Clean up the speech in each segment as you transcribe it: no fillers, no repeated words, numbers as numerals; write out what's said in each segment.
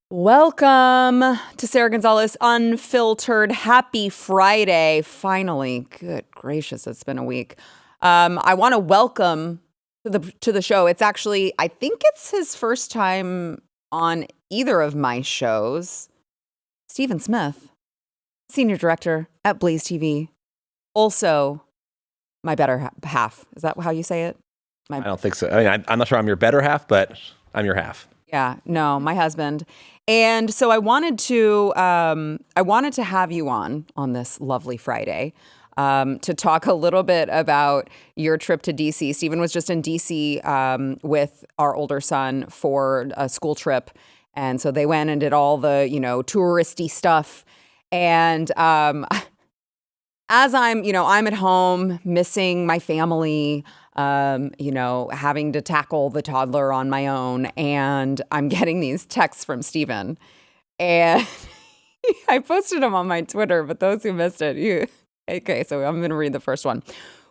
Welcome to Sara Gonzales Unfiltered. Happy Friday. Finally. Good gracious, it's been a week. I want to welcome to the show. It's actually, I think it's his first time on either of my shows. Stephen Smith, Senior Director at BlazeTV. Also, my better half. Is that how you say it? I don't think so. I mean, I'm not sure I'm your better half, but I'm your half. Yeah, no, my husband. And so I wanted to have you on this lovely Friday to talk a little bit about your trip to D.C. Stephen was just in D.C. With our older son for a school trip. And so they went and did all the, touristy stuff. And as I'm at home missing my family, having to tackle the toddler on my own, and I'm getting these texts from Stephen, and I posted them on my Twitter, but those who missed it, okay, so I'm going to read the first one.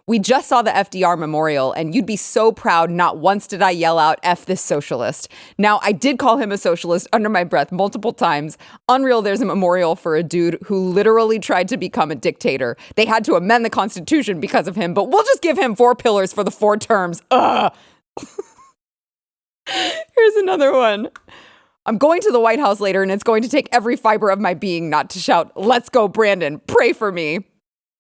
We just saw the FDR memorial, and you'd be so proud. Not once did I yell out, F this socialist. Now, I did call him a socialist under my breath multiple times. Unreal, there's a memorial for a dude who literally tried to become a dictator. They had to amend the Constitution because of him, but we'll just give him 4 pillars for the 4 terms. Ugh. Here's another one. I'm going to the White House later, and it's going to take every fiber of my being not to shout, let's go, Brandon, pray for me.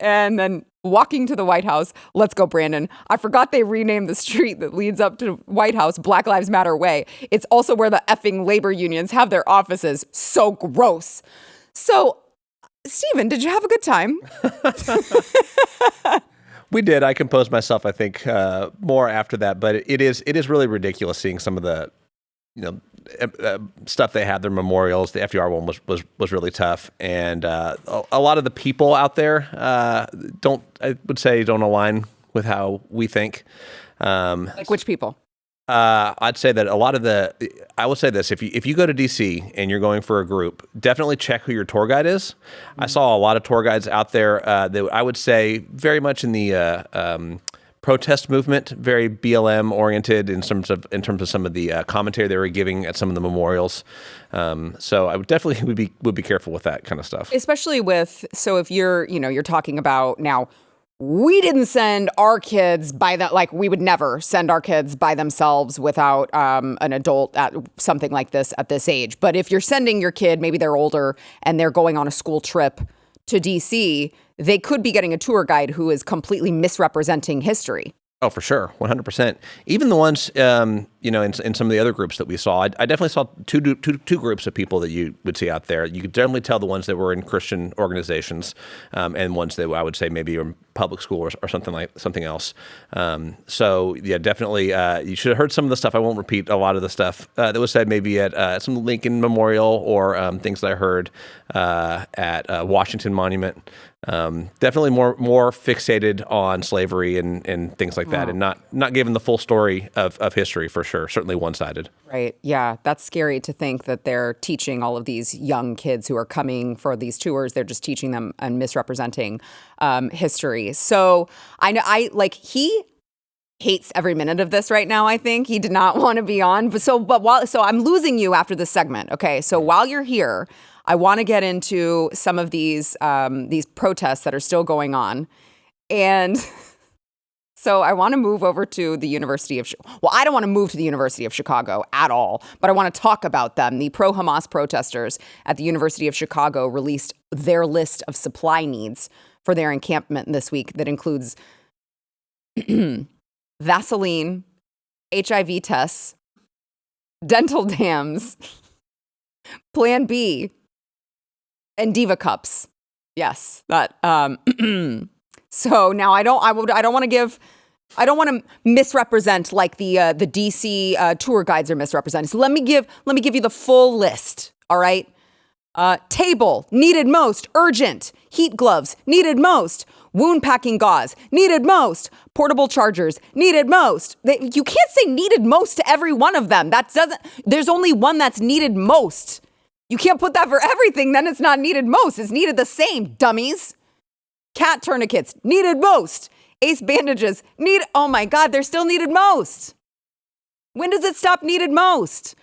And then walking to the White House, let's go, Brandon. I forgot they renamed the street that leads up to White House Black Lives Matter Way. It's also where the effing labor unions have their offices. So gross. So, Stephen, did you have a good time? We did. I composed myself, I think, more after that. But it is really ridiculous seeing some of the, stuff they had, their memorials. The FDR one was really tough, and a lot of the people out there don't align with how we think. Like which people? I'd say that a lot of I will say this: if you go to DC and you're going for a group, definitely check who your tour guide is. Mm-hmm. I saw a lot of tour guides out there that I would say very much in the protest movement, very BLM oriented in terms of some of the commentary they were giving at some of the memorials. So I would definitely would be careful with that kind of stuff. Especially if you're talking about now, we didn't send our kids we would never send our kids by themselves without an adult at something like this at this age. But if you're sending your kid, maybe they're older and they're going on a school trip to DC, they could be getting a tour guide who is completely misrepresenting history. Oh, for sure. 100%. Even the ones, in some of the other groups that we saw, I definitely saw two groups of people that you would see out there. You could definitely tell the ones that were in Christian organizations and ones that I would say maybe are in public school or something else. So, yeah, definitely you should have heard some of the stuff. I won't repeat a lot of the stuff that was said maybe at some Lincoln Memorial or things that I heard at Washington Monument. Definitely more fixated on slavery and things like that, and not given the full story of history for sure. Certainly one-sided. Right. Yeah, that's scary to think that they're teaching all of these young kids who are coming for these tours. They're just teaching them and misrepresenting history. So he hates every minute of this right now. I think he did not want to be on. So I'm losing you after this segment. Okay. So while you're here, I want to get into some of these protests that are still going on. And so I want to move over to the University of I don't want to move to the University of Chicago at all, but I want to talk about them. The pro-Hamas protesters at the University of Chicago released their list of supply needs for their encampment this week that includes Vaseline, HIV tests, dental dams, Plan B, and Diva cups. Yes, that. So now I don't want to misrepresent like the DC tour guides are misrepresented. So let me give you the full list. All right. Table needed most, urgent. Heat gloves needed most. Wound packing gauze needed most. Portable chargers needed most. You can't say needed most to every one of them. There's only one that's needed most. You can't put that for everything. Then it's not needed most. It's needed the same, dummies. Cat tourniquets, needed most. Ace bandages, oh my God, they're still needed most. When does it stop needed most?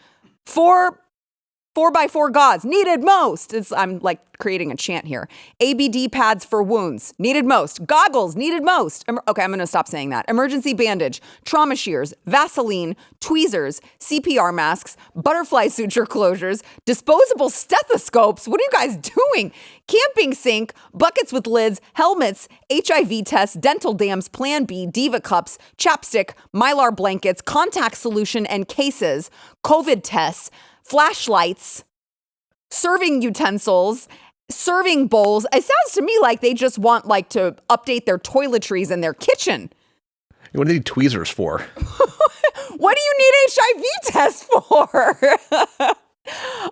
4x4 gauze, needed most. I'm like creating a chant here. ABD pads for wounds, needed most. Goggles, needed most. Okay, I'm going to stop saying that. Emergency bandage, trauma shears, Vaseline, tweezers, CPR masks, butterfly suture closures, disposable stethoscopes. What are you guys doing? Camping sink, buckets with lids, helmets, HIV tests, dental dams, Plan B, Diva cups, chapstick, Mylar blankets, contact solution and cases, COVID tests, flashlights, serving utensils, serving bowls. It sounds to me like they just want to update their toiletries in their kitchen. What do you need tweezers for? What do you need HIV tests for?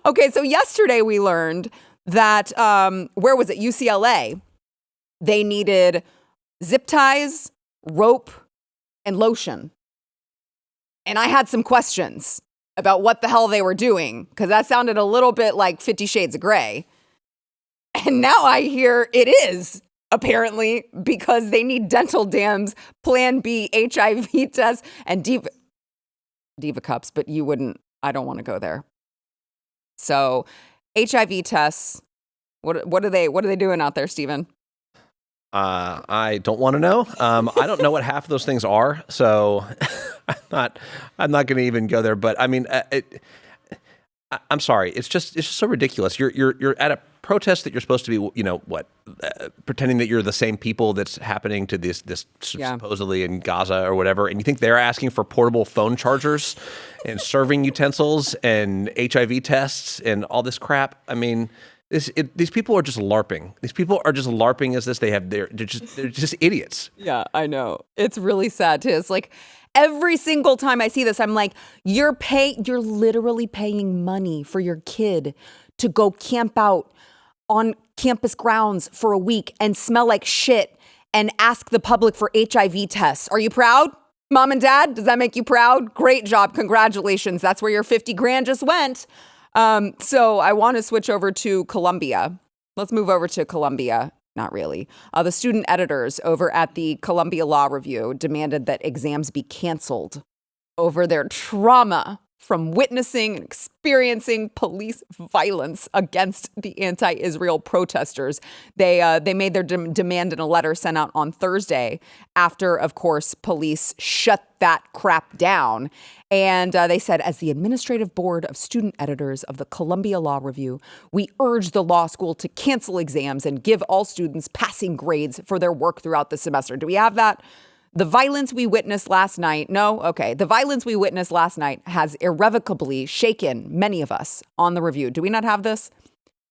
Okay, so yesterday we learned that, where was it? UCLA. They needed zip ties, rope, and lotion. And I had some questions about what the hell they were doing, because that sounded a little bit like 50 Shades of Grey. And now I hear it is, apparently, because they need dental dams, Plan B, HIV tests, and Diva cups, but I don't want to go there. So HIV tests, what are they doing out there, Stephen? I don't want to know. I don't know what half of those things are, so I'm not going to even go there. But I mean, I'm sorry. It's just so ridiculous. You're at a protest that you're supposed to be, pretending that you're the same people that's happening to this supposedly in Gaza or whatever, and you think they're asking for portable phone chargers and serving utensils and HIV tests and all this crap. I mean, these people are just LARPing. These people are just LARPing as this. They're just idiots. Yeah, I know. It's really sad too. It's like every single time I see this, I'm like, you're literally paying money for your kid to go camp out on campus grounds for a week and smell like shit and ask the public for HIV tests. Are you proud? Mom and dad, does that make you proud? Great job. Congratulations. That's where your 50 grand just went. So I want to switch over to Columbia. Let's move over to Columbia. Not really. The student editors over at the Columbia Law Review demanded that exams be canceled over their trauma from witnessing and experiencing police violence against the anti-Israel protesters. They made their demand in a letter sent out on Thursday after, of course, police shut that crap down. And they said, as the administrative board of student editors of the Columbia Law Review, we urge the law school to cancel exams and give all students passing grades for their work throughout the semester. Do we have that? The violence we witnessed last night. No? Okay. The violence we witnessed last night has irrevocably shaken many of us on the Review. Do we not have this?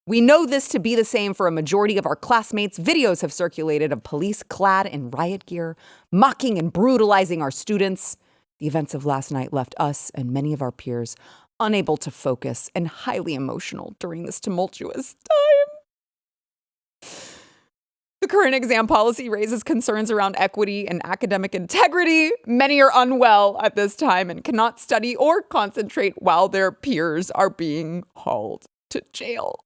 We know this to be the same for a majority of our classmates. Videos have circulated of police clad in riot gear, mocking and brutalizing our students. The events of last night left us and many of our peers unable to focus and highly emotional during this tumultuous time. The current exam policy raises concerns around equity and academic integrity. Many are unwell at this time and cannot study or concentrate while their peers are being hauled to jail.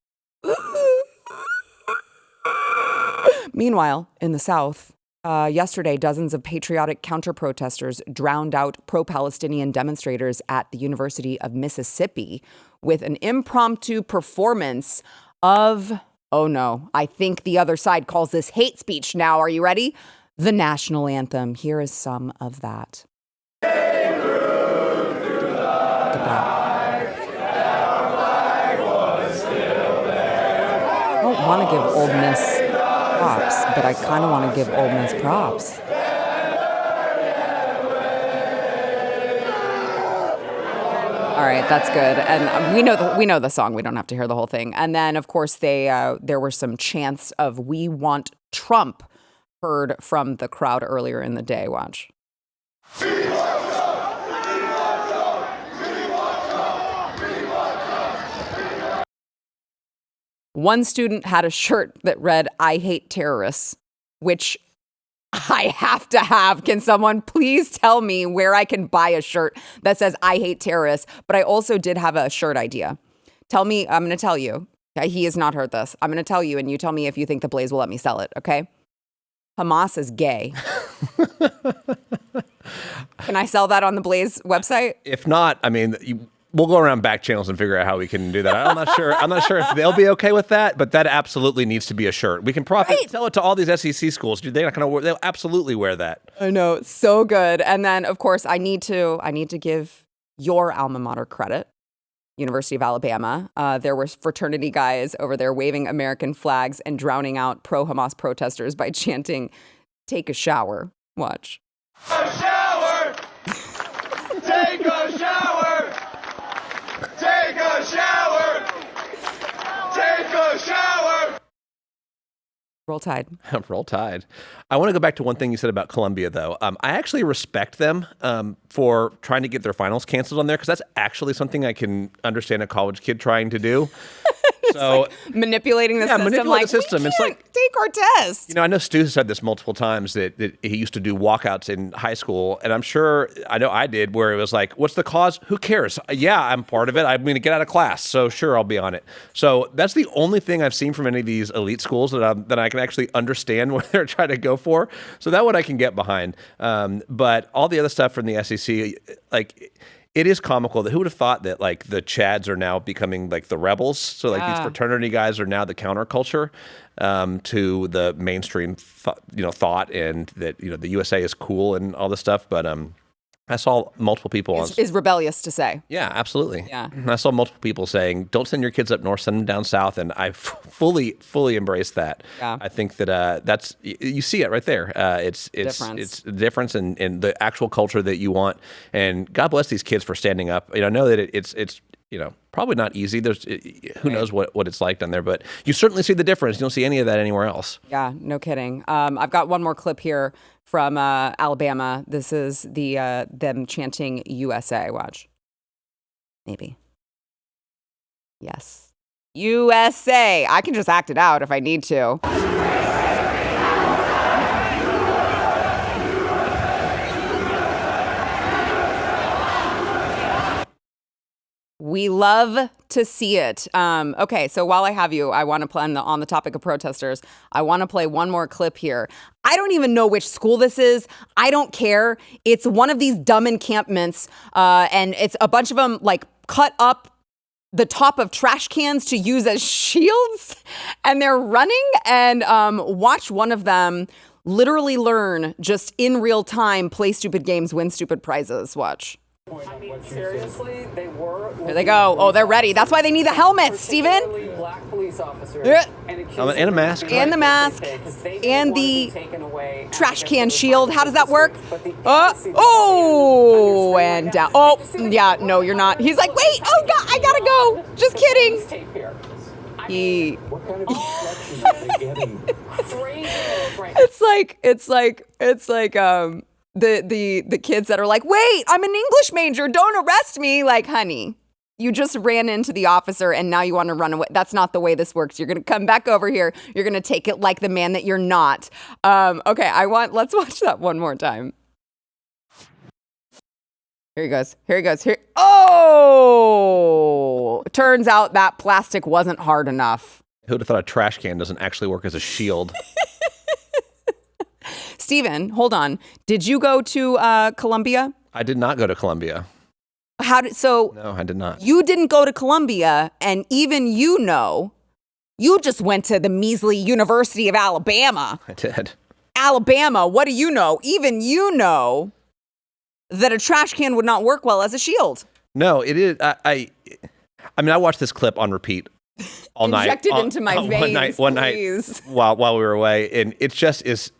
Meanwhile, in the South, yesterday, dozens of patriotic counter-protesters drowned out pro-Palestinian demonstrators at the University of Mississippi with an impromptu performance of, oh no, I think the other side calls this hate speech now. Are you ready? The national anthem. Here is some of that. I don't want to give Ole Miss props, but I kind of want to give Ole Miss props. All right, that's good. And we know the song. We don't have to hear the whole thing. And then, of course, there were some chants of "We want Trump" heard from the crowd earlier in the day. Watch. One student had a shirt that read, "I hate terrorists," which I have to have. Can someone please tell me where I can buy a shirt that says "I hate terrorists"? But I also did have a shirt idea. Tell me, I'm going to tell you. Okay? He has not heard this. I'm going to tell you, and you tell me if you think the Blaze will let me sell it, okay? Hamas is gay. Can I sell that on the Blaze website? If not, I mean, we'll go around back channels and figure out how we can do that. I'm not sure. I'm not sure if they'll be okay with that, but that absolutely needs to be a shirt. We can sell it to all these SEC schools. Dude, they're not going to wear. They'll absolutely wear that. I know, it's so good. And then, of course, I need to give your alma mater credit. University of Alabama. There were fraternity guys over there waving American flags and drowning out pro-Hamas protesters by chanting, "Take a shower." Watch. A shower! Take a shower! Take a shower! Take a shower! Roll Tide. Roll Tide. I want to go back to one thing you said about Columbia, though. I actually respect them for trying to get their finals canceled on there, because that's actually something I can understand a college kid trying to do. So like manipulating the system. Manipulate the system. It's like, take our test. You know, I know Stu said this multiple times that he used to do walkouts in high school, and I know I did, where it was like, what's the cause? Who cares? Yeah, I'm part of it. I'm going to get out of class, so sure, I'll be on it. So that's the only thing I've seen from any of these elite schools that I can actually understand what they're trying to go for. So that one I can get behind. But all the other stuff from the SEC, like, it is comical that who would have thought that like the Chads are now becoming like the rebels. So like these fraternity guys are now the counterculture to the mainstream thought, and that, you know, the USA is cool and all this stuff. But I saw multiple people is rebellious to say. Yeah, absolutely. Yeah. I saw multiple people saying, don't send your kids up north, send them down south. And I fully embrace that. Yeah. I think that that's, you see it right there. It's the difference in the actual culture that you want. And God bless these kids for standing up. You know, I know that it's you know, probably not easy. Who knows what it's like down there, but you certainly see the difference. You don't see any of that anywhere else. Yeah, no kidding. I've got one more clip here from Alabama. This is them chanting USA. Watch. Maybe. Yes. USA. I can just act it out if I need to. We love to see it. Okay, so while I have you, I want to play on the topic of protesters. I want to play one more clip here. I don't even know which school this is. I don't care. It's one of these dumb encampments, and it's a bunch of them like cut up the top of trash cans to use as shields, and they're running. And watch one of them literally learn just in real time, play stupid games, win stupid prizes. Watch. I mean, seriously, they were. Here they go. Oh, they're ready. That's why they need the helmets, Steven. Black police officers. And a mask. And the mask. And the trash can shield. How does that work? Oh, and down. Oh, yeah, no, you're not. He's like, wait, oh, God, I gotta go. Just kidding. What kind of instructions are they getting? It's like the kids that are like, wait, I'm an English major, don't arrest me. Like, honey, you just ran into the officer and now you want to run away. That's not the way this works. You're going to come back over here. You're going to take it like the man that you're not. Okay, let's watch that one more time. Here he goes. Oh, turns out that plastic wasn't hard enough. Who'd have thought a trash can doesn't actually work as a shield? Steven, hold on. Did you go to Columbia? I did not go to Columbia. No, I did not. You didn't go to Columbia, and even you just went to the measly University of Alabama. I did. Alabama, what do you know? Even you know that a trash can would not work well as a shield. No, it is. I mean, I watched this clip on repeat all night. Injected into my veins, one night while we were away, and it just is.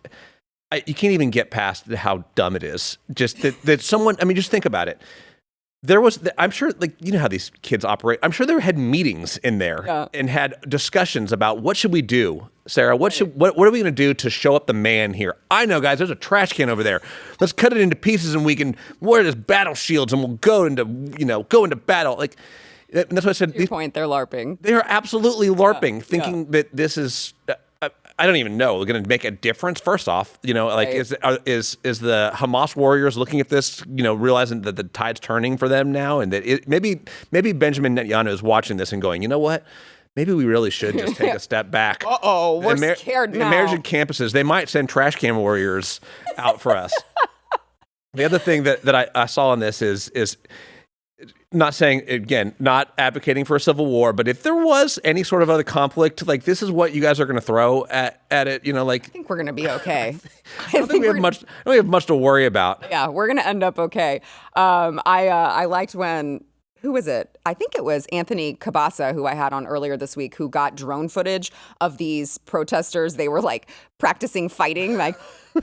You can't even get past how dumb it is. Just that someone. I mean, just think about it. There was, I'm sure, like, you know how these kids operate. I'm sure they had meetings in there and had discussions about what should we do, Sarah? What are we going to do to show up the man here? I know, guys. There's a trash can over there. Let's cut it into pieces and we can wear it as battle shields and we'll go into battle. Like, and that's what I said. To your point, they're LARPing. They are absolutely LARPing, thinking that this is. I don't even know, going to make a difference? First off, like is the Hamas warriors looking at this, realizing that the tide's turning for them now, and that maybe Benjamin Netanyahu is watching this and going, you know what? Maybe we really should just take a step back. We're scared now. American campuses, they might send trash can warriors out for us. The other thing that I saw on this is not saying, again, not advocating for a civil war, but if there was any sort of other conflict, like this is what you guys are going to throw at it, like. I think we're going to be okay. I don't think we have much to worry about. Yeah, we're going to end up okay. I liked when, who was it? I think it was Anthony Cabasa, who I had on earlier this week, who got drone footage of these protesters. They were like practicing fighting, like, choo.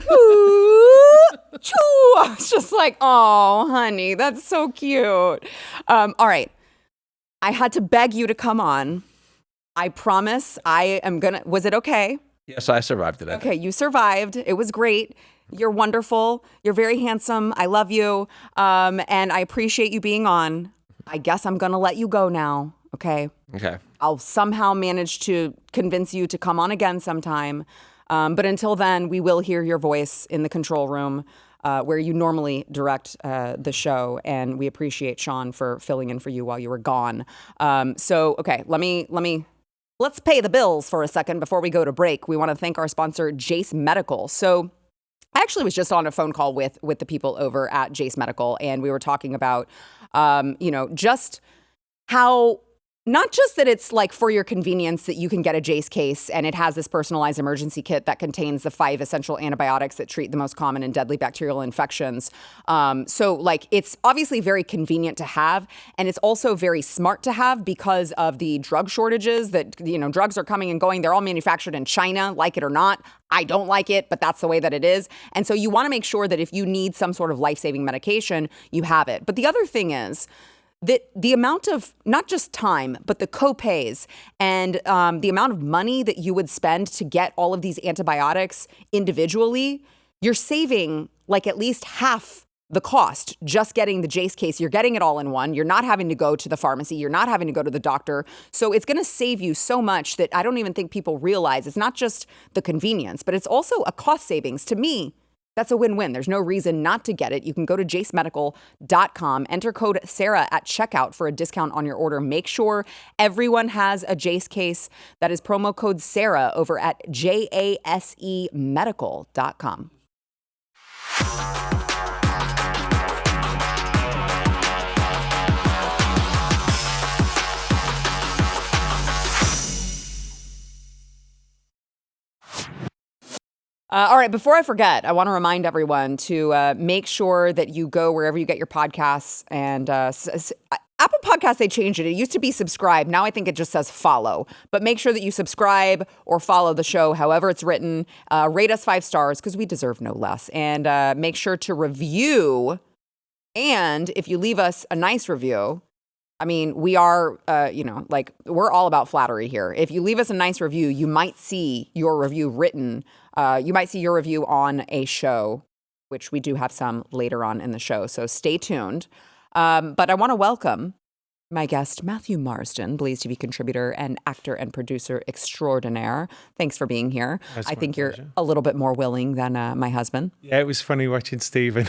I was just like, oh, honey, that's so cute. All right. I had to beg you to come on. I promise I am going to, was it okay? Yes, I survived it. Okay, you survived. It was great. You're wonderful. You're very handsome. I love you. And I appreciate you being on. I guess I'm going to let you go now. Okay. I'll somehow manage to convince you to come on again sometime. But until then, we will hear your voice in the control room where you normally direct the show. And we appreciate Sean for filling in for you while you were gone. Okay, let's pay the bills for a second before we go to break. We want to thank our sponsor, Jace Medical. So I actually was just on a phone call with the people over at Jace Medical, and we were talking about, just how, not just that it's like for your convenience that you can get a Jace case and it has this personalized emergency kit that contains the 5 essential antibiotics that treat the most common and deadly bacterial infections. So like it's obviously very convenient to have, and it's also very smart to have because of the drug shortages that, drugs are coming and going. They're all manufactured in China, like it or not. I don't like it, but that's the way that it is. And so you want to make sure that if you need some sort of life-saving medication, you have it. But the other thing is that the amount of not just time, but the co-pays and the amount of money that you would spend to get all of these antibiotics individually, you're saving like at least half the cost just getting the Jace case. You're getting it all in one. You're not having to go to the pharmacy. You're not having to go to the doctor. So it's going to save you so much that I don't even think people realize it's not just the convenience, but it's also a cost savings. To me, that's a win-win. There's no reason not to get it. You can go to jacemedical.com, enter code Sarah at checkout for a discount on your order. Make sure everyone has a Jace case. That is promo code Sarah over at jasemedical.com. All right, before I forget, I want to remind everyone to make sure that you go wherever you get your podcasts. And Apple Podcasts, they changed it. It used to be subscribe. Now I think it just says follow. But make sure that you subscribe or follow the show, however it's written. Rate us 5 stars because we deserve no less. And make sure to review. And if you leave us a nice review, I mean, we are, we're all about flattery here. If you leave us a nice review, you might see your review written. You might see your review on a show, which we do have some later on in the show. So stay tuned. But I want to welcome my guest, Matthew Marsden, BlazeTV contributor and actor and producer extraordinaire. Thanks for being here. I think you're a little bit more willing than my husband. Yeah, it was funny watching Stephen.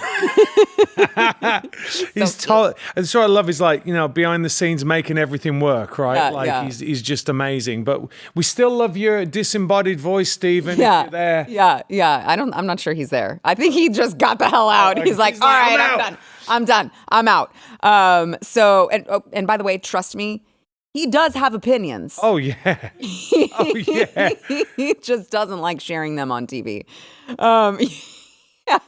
He's told, and so I love is behind the scenes making everything work, right? He's just amazing. But we still love your disembodied voice, Stephen. Yeah, if you're there. Yeah. I'm not sure he's there. I think he just got the hell out. He's like, all right, I'm done. I'm out. And by the way, trust me, he does have opinions. Oh yeah. He just doesn't like sharing them on TV. Yeah.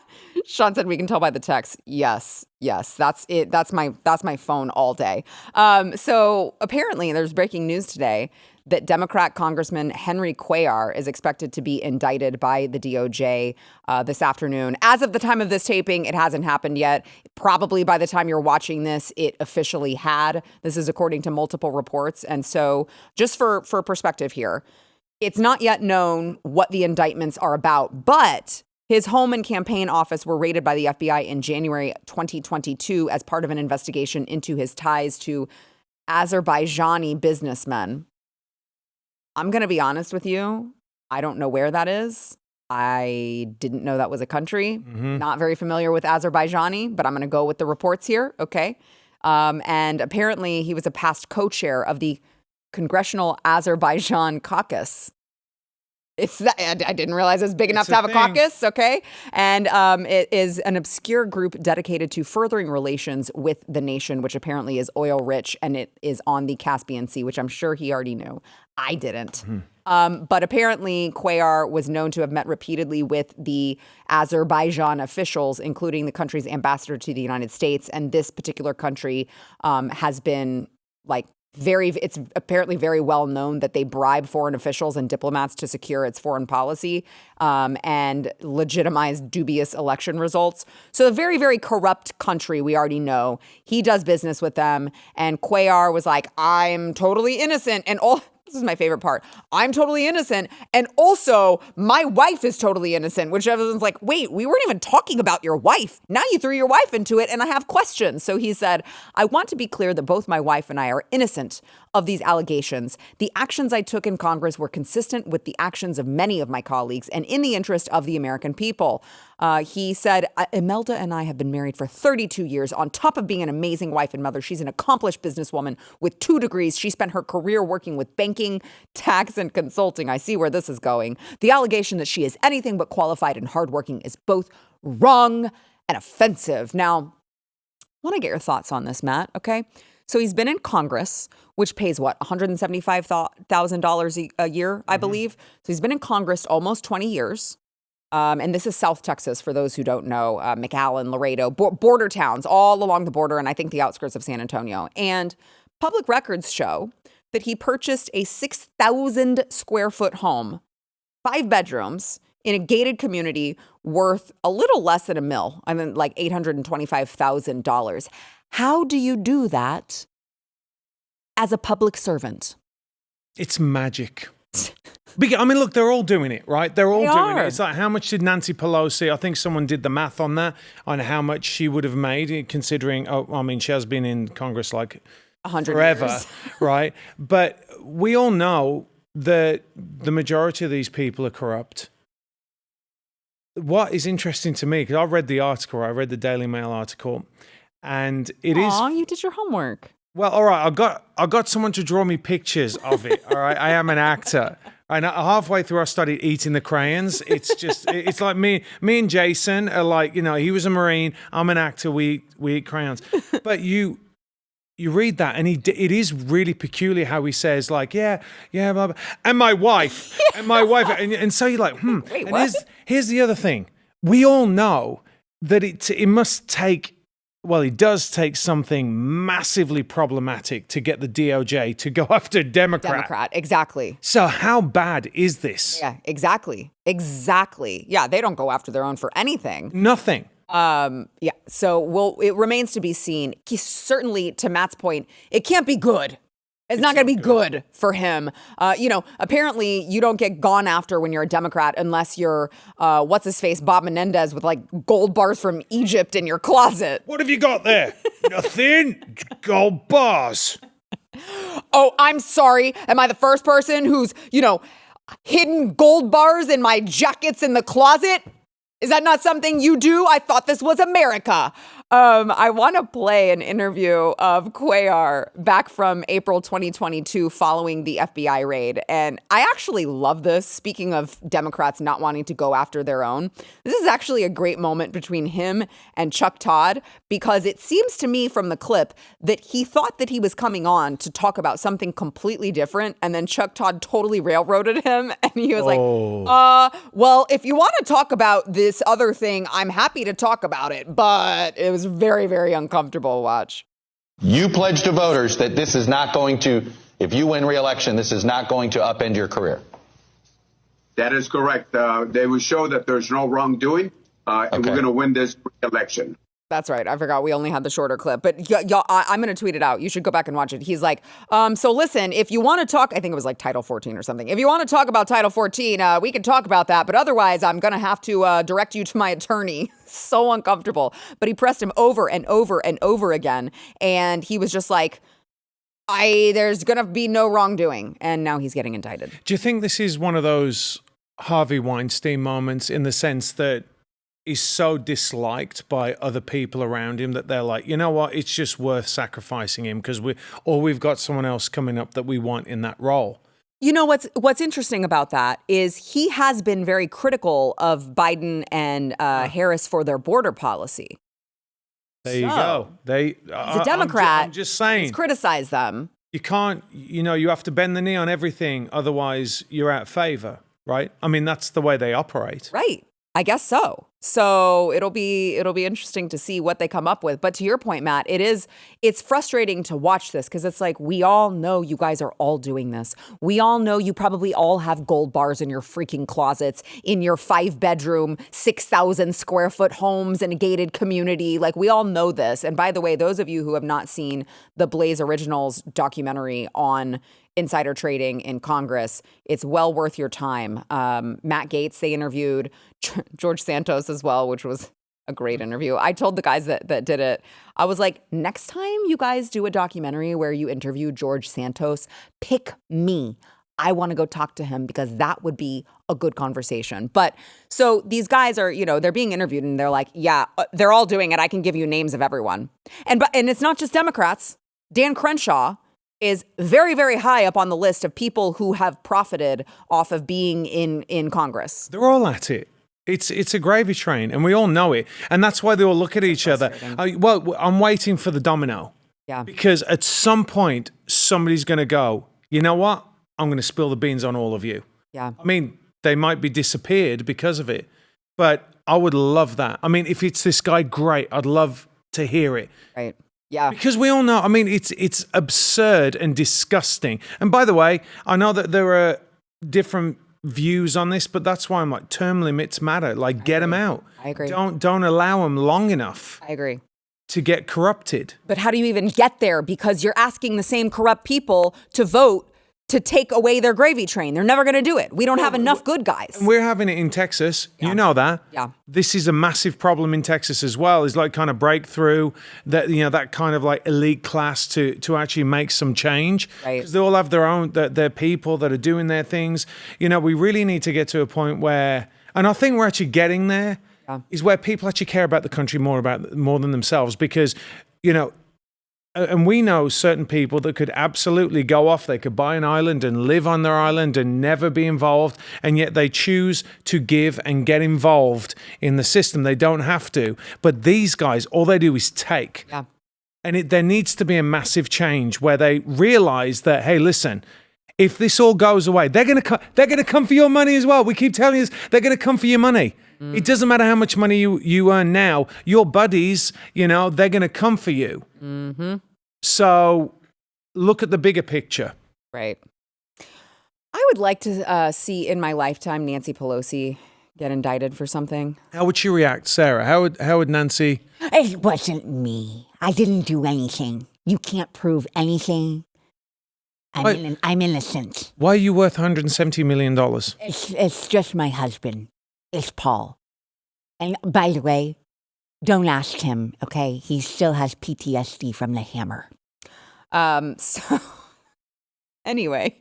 Sean said we can tell by the text. Yes, that's it. That's my phone all day. So apparently there's breaking news today that Democrat Congressman Henry Cuellar is expected to be indicted by the DOJ this afternoon. As of the time of this taping, it hasn't happened yet. Probably by the time you're watching this, it officially had. This is according to multiple reports. And so just for perspective here, it's not yet known what the indictments are about, but his home and campaign office were raided by the FBI in January 2022 as part of an investigation into his ties to Azerbaijani businessmen. I'm going to be honest with you. I don't know where that is. I didn't know that was a country. Not very familiar with Azerbaijani, but I'm going to go with the reports here. Okay. And apparently he was a past co-chair of the Congressional Azerbaijan Caucus. It's that I didn't realize it was big enough to have a caucus. Okay. And it is an obscure group dedicated to furthering relations with the nation, which apparently is oil rich, and it is on the Caspian Sea, which I'm sure he already knew. I didn't. But apparently Cuellar was known to have met repeatedly with the Azerbaijan officials, including the country's ambassador to the United States. And this particular country has been like it's apparently very well known that they bribe foreign officials and diplomats to secure its foreign policy and legitimize dubious election results. So a very, very corrupt country, we already know. He does business with them. And Cuellar was like, I'm totally innocent. And this is my favorite part. I'm totally innocent. And also, my wife is totally innocent, which everyone's like, wait, we weren't even talking about your wife. Now you threw your wife into it, and I have questions. So he said, I want to be clear that both my wife and I are innocent of these allegations. The actions I took in Congress were consistent with the actions of many of my colleagues and in the interest of the American people. He said, Imelda and I have been married for 32 years. On top of being an amazing wife and mother, she's an accomplished businesswoman with 2 degrees. She spent her career working with banking, tax, and consulting. I see where this is going. The allegation that she is anything but qualified and hardworking is both wrong and offensive. Now, I want to get your thoughts on this, Matt, okay? So he's been in Congress, which pays what, $175,000 a year, I believe. So he's been in Congress almost 20 years. And this is South Texas, for those who don't know, McAllen, Laredo, border towns all along the border, and I think the outskirts of San Antonio. And public records show that he purchased a 6,000 square foot home, 5 bedrooms, in a gated community worth a little less than $1 million. I mean, like $825,000. How do you do that as a public servant? It's magic. I mean, look, they're all doing it, right? They're all doing it. It's like, how much did Nancy Pelosi, I think someone did the math on that, on how much she would have made, considering, she has been in Congress like 100 forever, years. right? But we all know that the majority of these people are corrupt. What is interesting to me, because I read the article, I read the Daily Mail article, and it is... Aw, you did your homework. Well, all right, I got someone to draw me pictures of it, all right? I am an actor. And halfway through, I started eating the crayons. It's just, it's like me and Jason are like, he was a Marine, I'm an actor, we eat crayons. But you read that, and it is really peculiar how he says, like, yeah, blah, blah. And my wife, and so you're like, Wait, and what? Here's the other thing. We all know that it must take, well, it does take something massively problematic to get the DOJ to go after a Democrat. Exactly. So how bad is this? Yeah, exactly. Yeah, they don't go after their own for anything. Nothing. Yeah, so it remains to be seen. Certainly, to Matt's point, it can't be good. It's not going to be good for him. Apparently you don't get gone after when you're a Democrat unless you're, what's-his-face, Bob Menendez with, like, gold bars from Egypt in your closet. What have you got there? Nothing. Gold bars. Oh, I'm sorry. Am I the first person who's, hidden gold bars in my jackets in the closet? Is that not something you do? I thought this was America. I want to play an interview of Cuellar back from April 2022 following the FBI raid. And I actually love this. Speaking of Democrats not wanting to go after their own, this is actually a great moment between him and Chuck Todd, because it seems to me from the clip that he thought that he was coming on to talk about something completely different. And then Chuck Todd totally railroaded him. And he was like, well, if you want to talk about this other thing, I'm happy to talk about it. But it was very, very uncomfortable to watch. You pledged to voters that this is not going to, if you win re-election, this is not going to upend your career. That is correct. They will show that there's no wrongdoing, and we're going to win this election. That's right. I forgot we only had the shorter clip, but y'all, I'm going to tweet it out. You should go back and watch it. He's like, so listen, if you want to talk, I think it was like Title 14 or something. If you want to talk about Title 14, we can talk about that. But otherwise, I'm going to have to direct you to my attorney. So uncomfortable. But he pressed him over and over and over again. And he was just like, there's going to be no wrongdoing. And now he's getting indicted. Do you think this is one of those Harvey Weinstein moments in the sense that he's so disliked by other people around him that they're like, you know what, it's just worth sacrificing him because we've got someone else coming up that we want in that role. You know what's interesting about that is he has been very critical of Biden and Harris for their border policy. There you go. He's a Democrat. I'm just saying. He's criticized them. You can't, you have to bend the knee on everything, otherwise you're out of favor, right? I mean, that's the way they operate. Right. I guess so. So it'll be interesting to see what they come up with. But to your point, Matt, it's frustrating to watch this because it's like, we all know you guys are all doing this. We all know you probably all have gold bars in your freaking closets, in your 5-bedroom, 6,000 square foot homes in a gated community. Like, we all know this. And by the way, those of you who have not seen the Blaze Originals documentary on insider trading in Congress, it's well worth your time. Matt Gaetz, they interviewed George Santos as well, which was a great interview. I told the guys that did it, I was like, next time you guys do a documentary where you interview George Santos, pick me. I want to go talk to him because that would be a good conversation. But so these guys are, they're being interviewed and they're like, yeah, they're all doing it. I can give you names of everyone. And it's not just Democrats. Dan Crenshaw is very, very high up on the list of people who have profited off of being in Congress. They're all at it. It's a gravy train, and we all know it. And that's why they all look at each other. Well, I'm waiting for the domino. Yeah. Because at some point, somebody's going to go, you know what? I'm going to spill the beans on all of you. Yeah. I mean, they might be disappeared because of it, but I would love that. I mean, if it's this guy, great. I'd love to hear it. Right. Yeah. Because we all know, I mean, it's absurd and disgusting. And by the way, I know that there are different views on this, but that's why I'm like, term limits matter. Like, get them out. I agree. Don't allow them long enough. I agree. To get corrupted. But how do you even get there? Because you're asking the same corrupt people to vote to take away their gravy train. They're never going to do it. We don't have enough good guys. We're having it in Texas. Yeah. You know that. Yeah. This is a massive problem in Texas as well. Is like kind of breakthrough that, that kind of like elite class to actually make some change. Right. Because they all have their own, their people that are doing their things. We really need to get to a point where, and I think we're actually getting there, is where people actually care about the country more than themselves. Because, and we know certain people that could absolutely go off. They could buy an island and live on their island and never be involved. And yet they choose to give and get involved in the system. They don't have to. But these guys, all they do is take. Yeah. And there needs to be a massive change where they realize that, hey, listen, if this all goes away, they're going to come for your money as well. We keep telling you this, they're going to come for your money. Mm. It doesn't matter how much money you earn now. Your buddies, they're going to come for you. Mm-hmm. So look at the bigger picture. Right. I would like to see in my lifetime Nancy Pelosi get indicted for something. How would she react, Sarah? How would Nancy? It wasn't me. I didn't do anything. You can't prove anything. I'm innocent. Why are you worth $170 million? It's just my husband. It's Paul. And by the way, don't ask him, okay? He still has PTSD from the hammer. So anywho,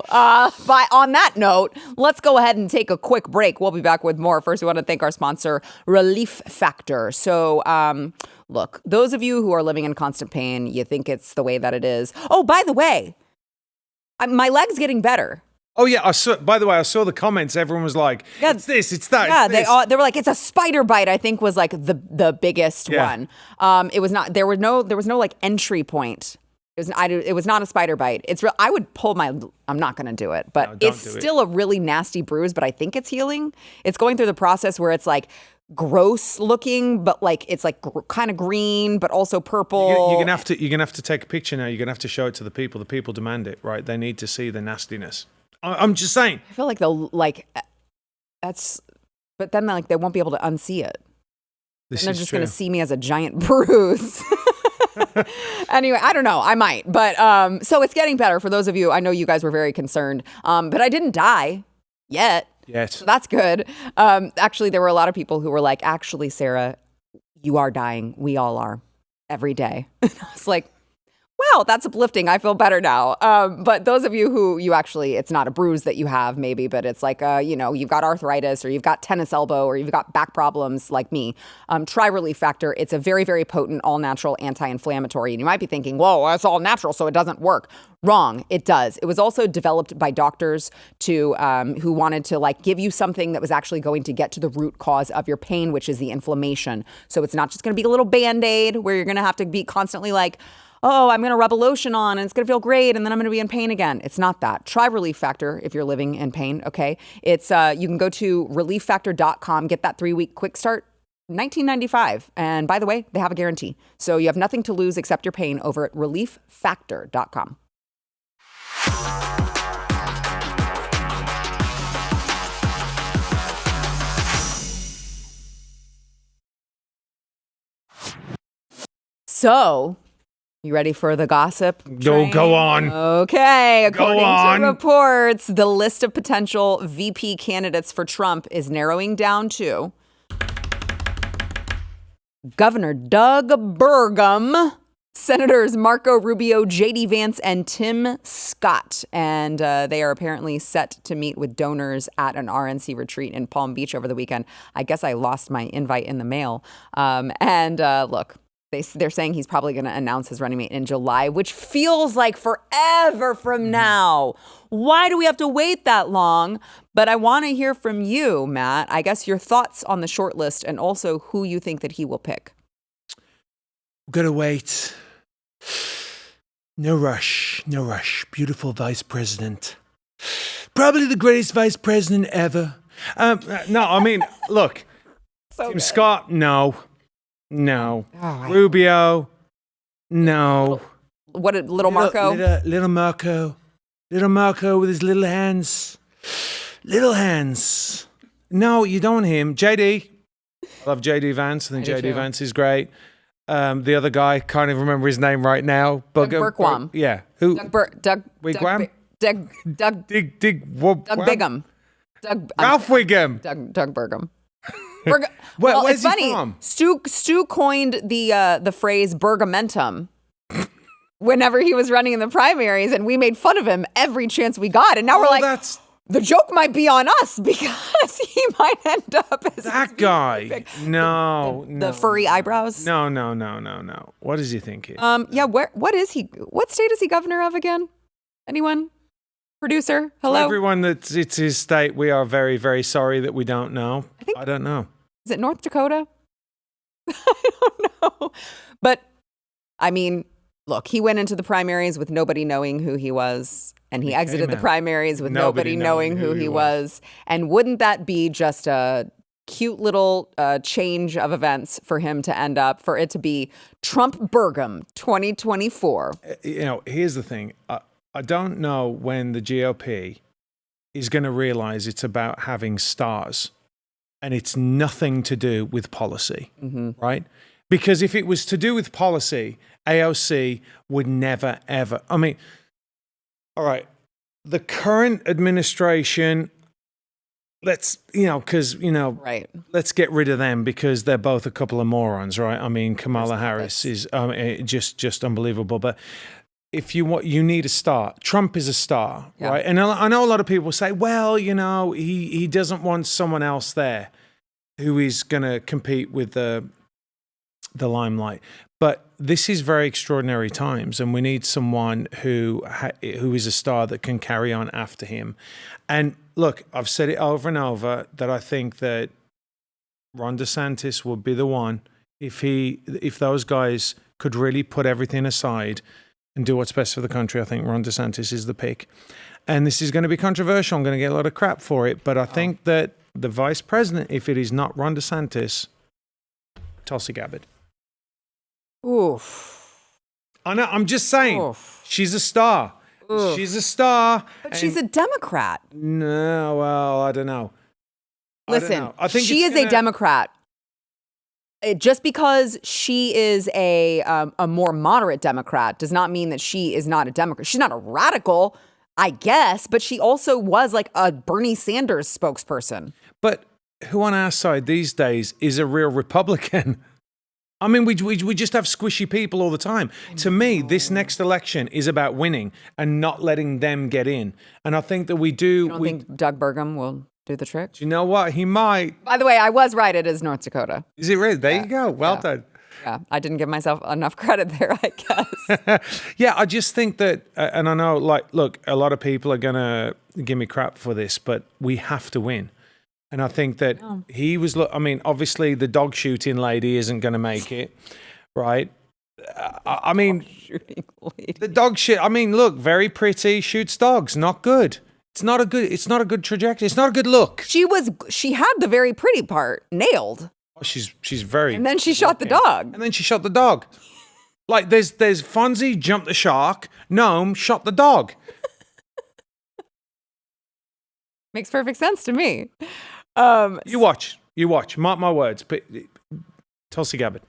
on that note, let's go ahead and take a quick break. We'll be back with more. First, we want to thank our sponsor, Relief Factor. So, look, those of you who are living in constant pain, you think it's the way that it is. Oh, by the way, my leg's getting better. Oh yeah, I saw the comments. Everyone was like, "It's this, it's that." Yeah, it's they were like, "It's a spider bite." I think was like the biggest one. It was not. There was no like entry point. It was not a spider bite. It's real. I would pull my. I'm not going to do it, but it's still a really nasty bruise. But I think it's healing. It's going through the process where it's like gross looking, but like it's like kind of green, but also purple. You're gonna have to take a picture now. You're gonna have to show it to the people. The people demand it, right? They need to see the nastiness. I'm just saying. I feel like but then like they won't be able to unsee it. And they're just going to see me as a giant bruise. Anyway, I don't know. I might, but so it's getting better for those of you. I know you guys were very concerned, but I didn't die yet. Yes, so that's good. Actually, there were a lot of people who were like, "Actually, Sarah, you are dying. We all are every day." I was like, Well, that's uplifting. I feel better now. But those of you who it's not a bruise that you have maybe, but it's like, you've got arthritis or you've got tennis elbow or you've got back problems like me, try Relief Factor. It's a very, very potent, all-natural anti-inflammatory. And you might be thinking, whoa, that's all natural, so it doesn't work. Wrong. It does. It was also developed by doctors who wanted to give you something that was actually going to get to the root cause of your pain, which is the inflammation. So it's not just going to be a little Band-Aid where you're going to have to be constantly oh, I'm going to rub a lotion on and it's going to feel great and then I'm going to be in pain again. It's not that. Try Relief Factor if you're living in pain, okay? It's you can go to relieffactor.com, get that 3-week quick start, $19.95. And by the way, they have a guarantee. So you have nothing to lose except your pain over at relieffactor.com. So, you ready for the gossip train? Go on. Okay. According on. to reports, the list of potential VP candidates for Trump is narrowing down to Governor Doug Burgum, Senators Marco Rubio, J.D. Vance, and Tim Scott. And they are apparently set to meet with donors at an RNC retreat in Palm Beach over the weekend. I guess I lost my invite in the mail. Look. They're saying he's probably going to announce his running mate in July, which feels like forever from now. Why do we have to wait that long? But I want to hear from you, Matt. I guess your thoughts on the short list and also who you think that he will pick. We're going to wait. No rush. No rush. Beautiful vice president. Probably the greatest vice president ever. Look. So Tim good. Scott, no. Oh, Rubio, no. What did little Marco? Little Marco with his little hands. Little hands. No, you don't want him. JD. I love JD Vance. I think JD Vance is great. The other guy, can't even remember his name right now. Doug Burgum. Yeah. Who? Doug Wigwam? Doug Bigham. Ralph Wiggum. Doug Burgum. Where's it's he funny. from? Stu coined the phrase Burgamentum whenever he was running in the primaries, and we made fun of him every chance we got. And now we're like, the joke might be on us because he might end up as that guy. No, the furry eyebrows. No. What does he think? What is he? What state is he governor of again? Anyone? Producer, hello. For everyone it's his state, we are very, very sorry that we don't know. I don't know. Is it North Dakota? I don't know. But, I mean, look, he went into the primaries with nobody knowing who he was, and he exited the primaries with nobody knowing who he was. And wouldn't that be just a cute little change of events for him to end up, for it to be Trump Burgum 2024? Here's the thing. I don't know when the GOP is going to realize it's about having stars and it's nothing to do with policy, right? Because if it was to do with policy, AOC would never, ever. I mean, all right, the current administration, let's get rid of them because they're both a couple of morons, right? I mean, Kamala Harris is just unbelievable. But if you need a star. Trump is a star, right? And I know a lot of people say, well, he doesn't want someone else there who is going to compete with the limelight. But this is very extraordinary times, and we need someone who is a star that can carry on after him. And look, I've said it over and over that I think that Ron DeSantis would be the one if those guys could really put everything aside and do what's best for the country. I think Ron DeSantis is the pick. And this is going to be controversial. I'm going to get a lot of crap for it. But I think that the vice president, if it is not Ron DeSantis, Tulsi Gabbard. Oof. I know. I'm just saying. Oof. She's a star. Oof. She's a star. But she's a Democrat. No, well, I don't know. Listen, I think she is a Democrat. Just because she is a more moderate Democrat does not mean that she is not a Democrat. She's not a radical, I guess, but she also was like a Bernie Sanders spokesperson. But who on our side these days is a real Republican? I mean, we just have squishy people all the time. To me, this next election is about winning and not letting them get in. And I think that we do. You don't think Doug Burgum will do the trick? Do you know what? He might. By the way, I was right. It is North Dakota. Is it really? There you go. Well done. Yeah, I didn't give myself enough credit there, I guess. Yeah, I just think that, and I know, like, look, a lot of people are going to give me crap for this, but we have to win. And I think that he was, I mean, obviously the dog shooting lady isn't going to make it, right? I mean, the dog shit, I mean, look, very pretty, shoots dogs, not good. It's not a good trajectory. It's not a good look. She had the very pretty part nailed. Oh, she's very. And then she shot the dog. And then she shot the dog. Like there's Fonzie jumped the shark, Gnome shot the dog. Makes perfect sense to me. You watch, mark my words, but Tulsi Gabbard.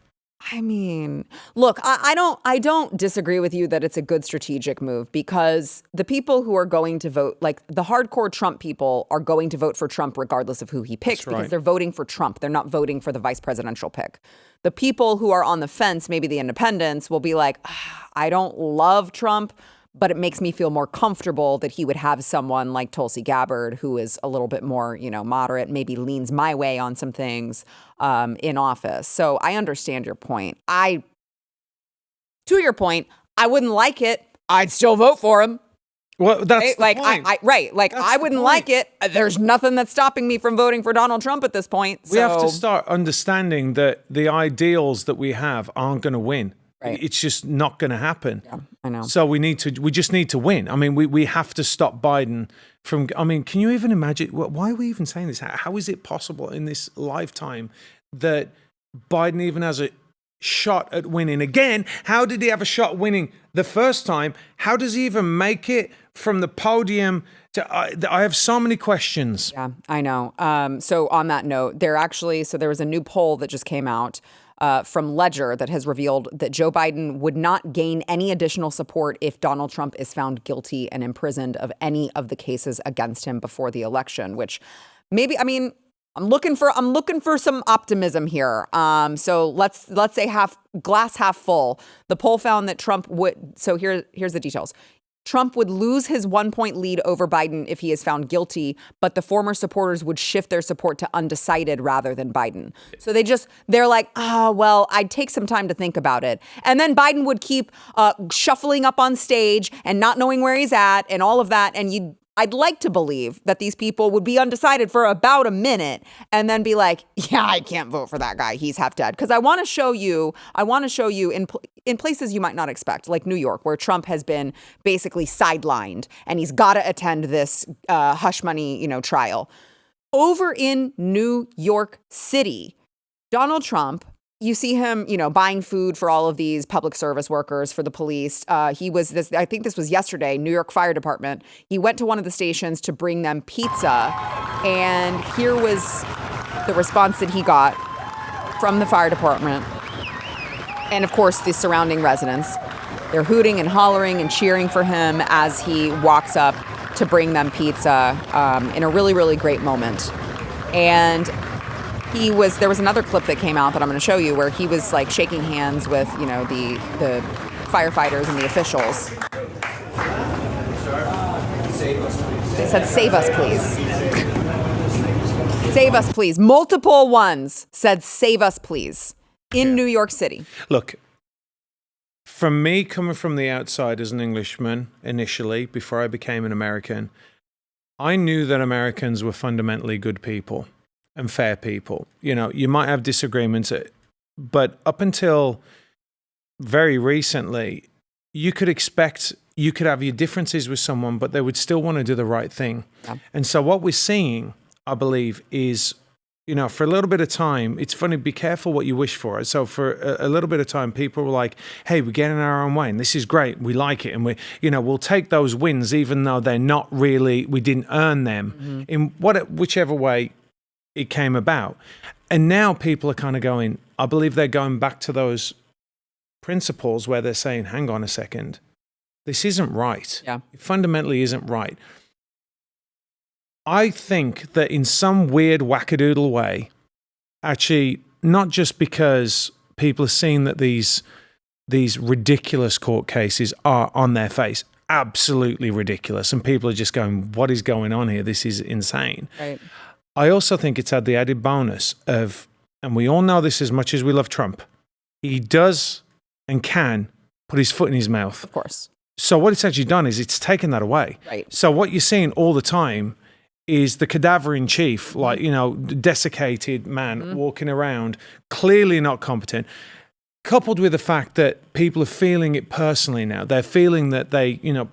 I mean, look, I don't disagree with you that it's a good strategic move, because the people who are going to vote, like the hardcore Trump people, are going to vote for Trump regardless of who he picks, because they're voting for Trump. They're not voting for the vice presidential pick. The people who are on the fence, maybe the independents, will be like, I don't love Trump, but it makes me feel more comfortable that he would have someone like Tulsi Gabbard, who is a little bit more, moderate, maybe leans my way on some things in office. So I understand your point. To your point, I wouldn't like it. I'd still vote for him. Well, that's the like point. I wouldn't like it. There's nothing that's stopping me from voting for Donald Trump at this point. We have to start understanding that the ideals that we have aren't going to win. Right. It's just not going to happen. Yeah, I know. So we just need to win. I mean, we have to stop Biden from, I mean, can you even imagine, why are we even saying this? How is it possible in this lifetime that Biden even has a shot at winning again? How did he have a shot winning the first time? How does he even make it from the podium to, I have so many questions. Yeah, I know. So on that note, there was a new poll that just came out from Ledger that has revealed that Joe Biden would not gain any additional support if Donald Trump is found guilty and imprisoned of any of the cases against him before the election, which maybe, I mean, I'm looking for some optimism here. So let's say glass half full. The poll found that Trump would, so here's the details. Trump would lose his 1-point lead over Biden if he is found guilty, but the former supporters would shift their support to undecided rather than Biden. So they're like, well, I'd take some time to think about it. And then Biden would keep shuffling up on stage and not knowing where he's at and all of that. And I'd like to believe that these people would be undecided for about a minute and then be like, yeah, I can't vote for that guy. He's half dead. Because I want to show you in places you might not expect, like New York, where Trump has been basically sidelined and he's got to attend this hush money, trial. Over in New York City, Donald Trump, you see him, buying food for all of these public service workers, for the police. I think this was yesterday, New York Fire Department. He went to one of the stations to bring them pizza. And here was the response that he got from the fire department. And of course, the surrounding residents. They're hooting and hollering and cheering for him as he walks up to bring them pizza in a really, really great moment. And there was another clip that came out that I'm going to show you where he was like shaking hands with, the firefighters and the officials. They said, "Save us, please." Save us, please. Multiple ones said, "Save us, please," in New York City. Look, from me coming from the outside as an Englishman initially, before I became an American, I knew that Americans were fundamentally good people and fair people. You might have disagreements, but up until very recently, you could have your differences with someone, but they would still want to do the right thing. Yeah. And so what we're seeing, I believe, is, for a little bit of time, it's funny, be careful what you wish for. So for a little bit of time, people were like, hey, we're getting our own way, and this is great. We like it. And we'll take those wins, even though they're not really, we didn't earn them in whichever way it came about. And now people are kind of going, I believe they're going back to those principles where they're saying, hang on a second, this isn't right. Yeah. It fundamentally isn't right. I think that in some weird wackadoodle way, actually, not just because people are seeing that these ridiculous court cases are on their face. Absolutely ridiculous. And people are just going, what is going on here? This is insane. Right. I also think it's had the added bonus of, and we all know this as much as we love Trump, he does and can put his foot in his mouth. Of course. So what it's actually done is it's taken that away. Right. So what you're seeing all the time is the cadaver in chief, like, desiccated man walking around, clearly not competent, coupled with the fact that people are feeling it personally now. They're feeling that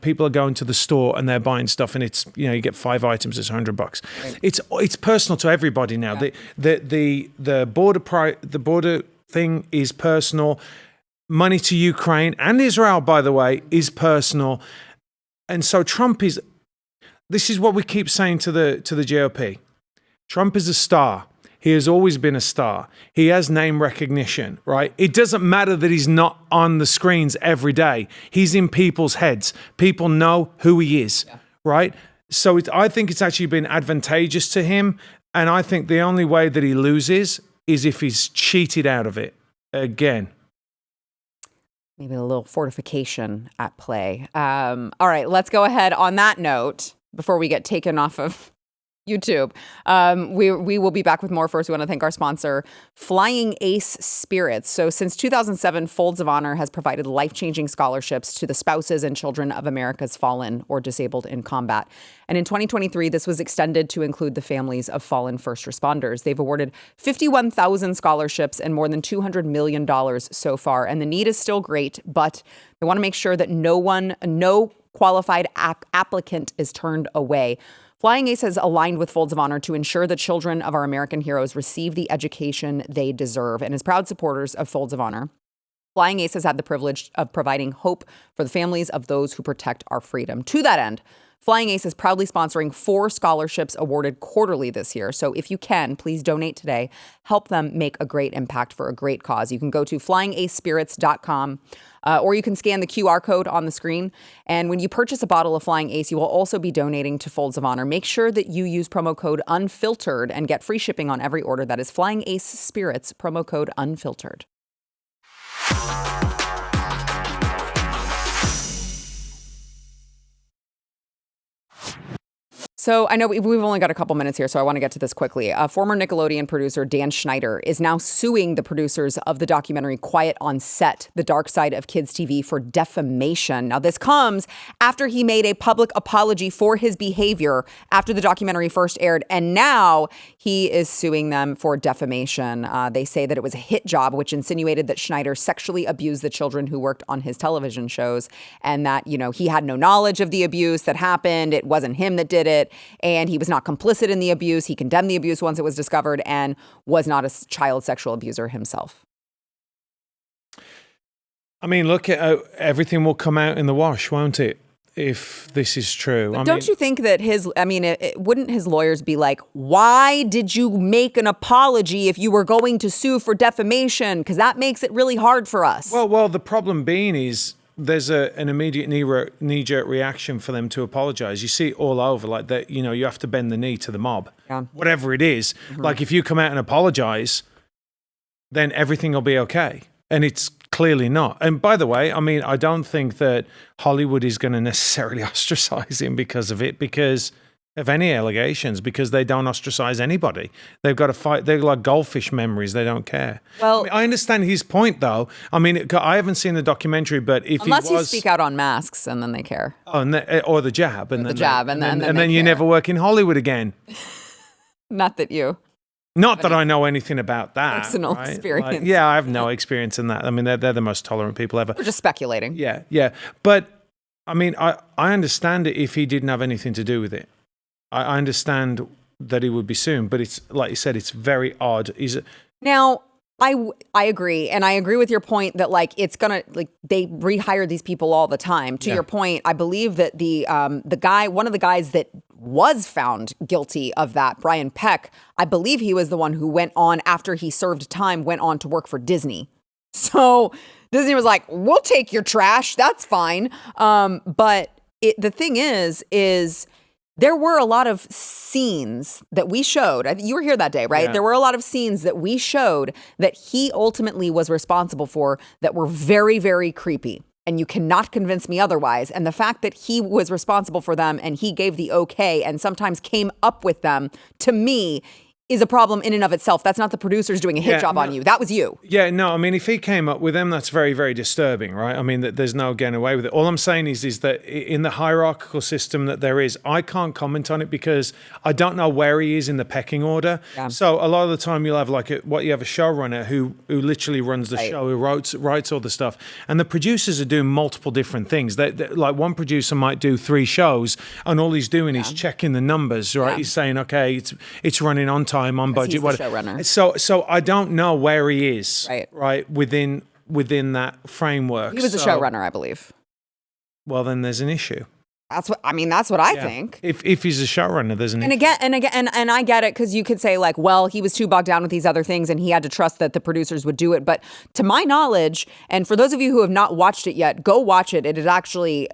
people are going to the store and they're buying stuff, and it's, you get 5 items, it's $100. Right. It's personal to everybody now. Yeah. The border thing is personal. Money to Ukraine and Israel, by the way, is personal. And so Trump is, this is what we keep saying to the GOP. Trump is a star. He has always been a star. He has name recognition, right? It doesn't matter that he's not on the screens every day. He's in people's heads. People know who he is, right? So I think it's actually been advantageous to him. And I think the only way that he loses is if he's cheated out of it again. Maybe a little fortification at play. All right, let's go ahead on that note before we get taken off of YouTube. We will be back with more. First, we want to thank our sponsor, Flying Ace Spirits. So since 2007, Folds of Honor has provided life-changing scholarships to the spouses and children of America's fallen or disabled in combat. And in 2023, this was extended to include the families of fallen first responders. They've awarded 51,000 scholarships and more than $200 million so far. And the need is still great, but they want to make sure that no qualified applicant is turned away. Flying Ace has aligned with Folds of Honor to ensure the children of our American heroes receive the education they deserve, and as proud supporters of Folds of Honor, Flying Ace has had the privilege of providing hope for the families of those who protect our freedom. To that end, Flying Ace is proudly sponsoring 4 scholarships awarded quarterly this year. So if you can, please donate today. Help them make a great impact for a great cause. You can go to flyingacespirits.com. Or you can scan the QR code on the screen. And when you purchase a bottle of Flying Ace, you will also be donating to Folds of Honor. Make sure that you use promo code UNFILTERED and get free shipping on every order. That is Flying Ace Spirits, promo code UNFILTERED. So I know we've only got a couple minutes here, so I want to get to this quickly. Former Nickelodeon producer Dan Schneider is now suing the producers of the documentary Quiet on Set, The Dark Side of Kids TV for defamation. Now, this comes after he made a public apology for his behavior after the documentary first aired, and now he is suing them for defamation. They say that it was a hit job, which insinuated that Schneider sexually abused the children who worked on his television shows, and that, he had no knowledge of the abuse that happened. It wasn't him that did it. And he was not complicit in the abuse. He condemned the abuse once it was discovered and was not a child sexual abuser himself. I mean, look, everything will come out in the wash, won't it? If this is true. But don't you think that wouldn't his lawyers be like, why did you make an apology if you were going to sue for defamation? Because that makes it really hard for us. Well, the problem being is, there's an immediate knee-jerk reaction for them to apologize. You see it all over, like that. You have to bend the knee to the mob, whatever it is. Mm-hmm. Like if you come out and apologize, then everything will be okay, and it's clearly not. And by the way, I mean, I don't think that Hollywood is going to necessarily ostracize him because of it, because of any allegations, because they don't ostracize anybody. They've got to fight. They're like goldfish memories. They don't care. Well, I understand his point, though. I mean, I haven't seen the documentary, but if unless you speak out on masks, and then they care. Oh, or the jab, and then you care. Never work in Hollywood again. Not that I know anything about that. Personal experience. Like, I have no experience in that. I mean, they're the most tolerant people ever. We're just speculating. Yeah. But I mean, I understand it if he didn't have anything to do with it. I understand that he would be sued, but it's like you said, it's very odd. Now, I agree, and I agree with your point that it's gonna they rehire these people all the time. To your point, I believe that one of the guys that was found guilty of that, Brian Peck, I believe he was the one who went on after he served time, went on to work for Disney. So Disney was like, "We'll take your trash, that's fine." But the thing is there were a lot of scenes that we showed. You were here that day, right? Yeah. There were a lot of scenes that we showed that he ultimately was responsible for that were very, very creepy. And you cannot convince me otherwise. And the fact that he was responsible for them and he gave the okay and sometimes came up with them, to me, is a problem in and of itself. That's not the producers doing a hit job on you. That was you. Yeah, no, I mean, if he came up with them, that's very, very disturbing, right? I mean, there's no getting away with it. All I'm saying is that in the hierarchical system that there is, I can't comment on it because I don't know where he is in the pecking order. Yeah. So a lot of the time you'll have you have a showrunner who literally runs the show, who writes all the stuff. And the producers are doing multiple different things. Like one producer might do 3 shows and all he's doing is checking the numbers, right? Yeah. He's saying, okay, it's running on time, on budget, whatever. So I don't know where he is, right within that framework. He was a showrunner, I believe. Well, then there's an issue. That's what I think. If he's a showrunner, there's an issue. And I get it, because you could say well, he was too bogged down with these other things and he had to trust that the producers would do it. But to my knowledge, and for those of you who have not watched it yet, go watch it. It is actually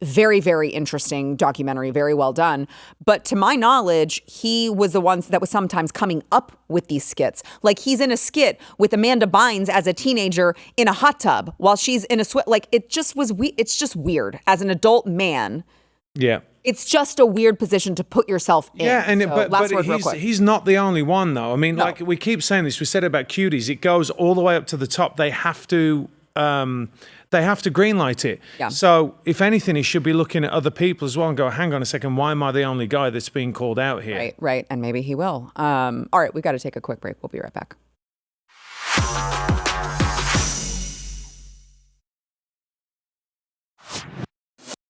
very, very interesting documentary, very well done. But to my knowledge, he was the one that was sometimes coming up with these skits. Like, he's in a skit with Amanda Bynes as a teenager in a hot tub while she's in a sweat. Like, it's just weird as an adult man. Yeah. It's just a weird position to put yourself in. Yeah, and so, but he's not the only one, though. I mean, like we keep saying this, we said it about cuties. It goes all the way up to the top. They have to greenlight it. Yeah. So if anything, he should be looking at other people as well and go, hang on a second, why am I the only guy that's being called out here? Right. And maybe he will. All right, we got to take a quick break. We'll be right back.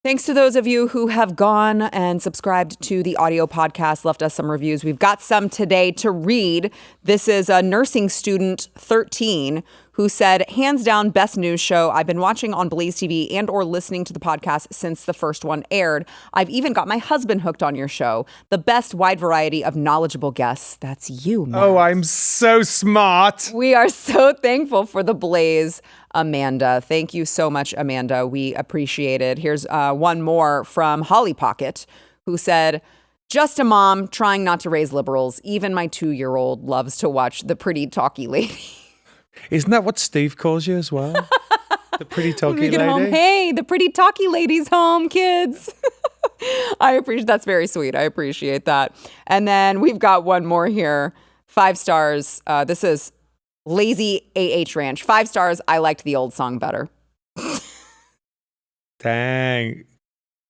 Thanks to those of you who have gone and subscribed to the audio podcast, left us some reviews. We've got some today to read. This is a nursing student 13 who said, hands down, best news show. I've been watching on BlazeTV and or listening to the podcast since the first one aired. I've even got my husband hooked on your show. The best wide variety of knowledgeable guests. That's you, Matt. Oh, I'm so smart. We are so thankful for the Blaze, Amanda. Thank you so much, Amanda. We appreciate it. Here's one more from Holly Pocket, who said, just a mom trying not to raise liberals. Even my 2-year-old loves to watch the pretty talky lady. Isn't that what Steve calls you as well? The pretty talky lady? Home. Hey, the pretty talky lady's home, kids. That's very sweet. I appreciate that. And then we've got one more here. 5 stars. This is Lazy AH Ranch. 5 stars. I liked the old song better. Dang.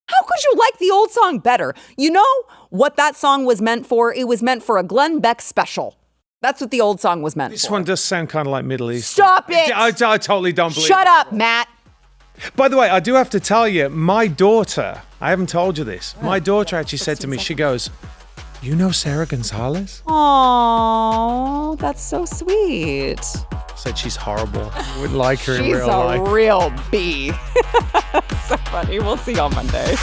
How could you like the old song better? You know what that song was meant for? It was meant for a Glenn Beck special. That's what the old song was meant for. This one does sound kind of like Middle East. Stop it! I totally don't believe Shut up, Matt. By the way, I do have to tell you, my daughter, I haven't told you this. My daughter actually said to me, she goes, you know Sara Gonzales? Aww, that's so sweet. Said she's horrible. You wouldn't like her in real life. She's a real bee. So funny. We'll see you on Monday.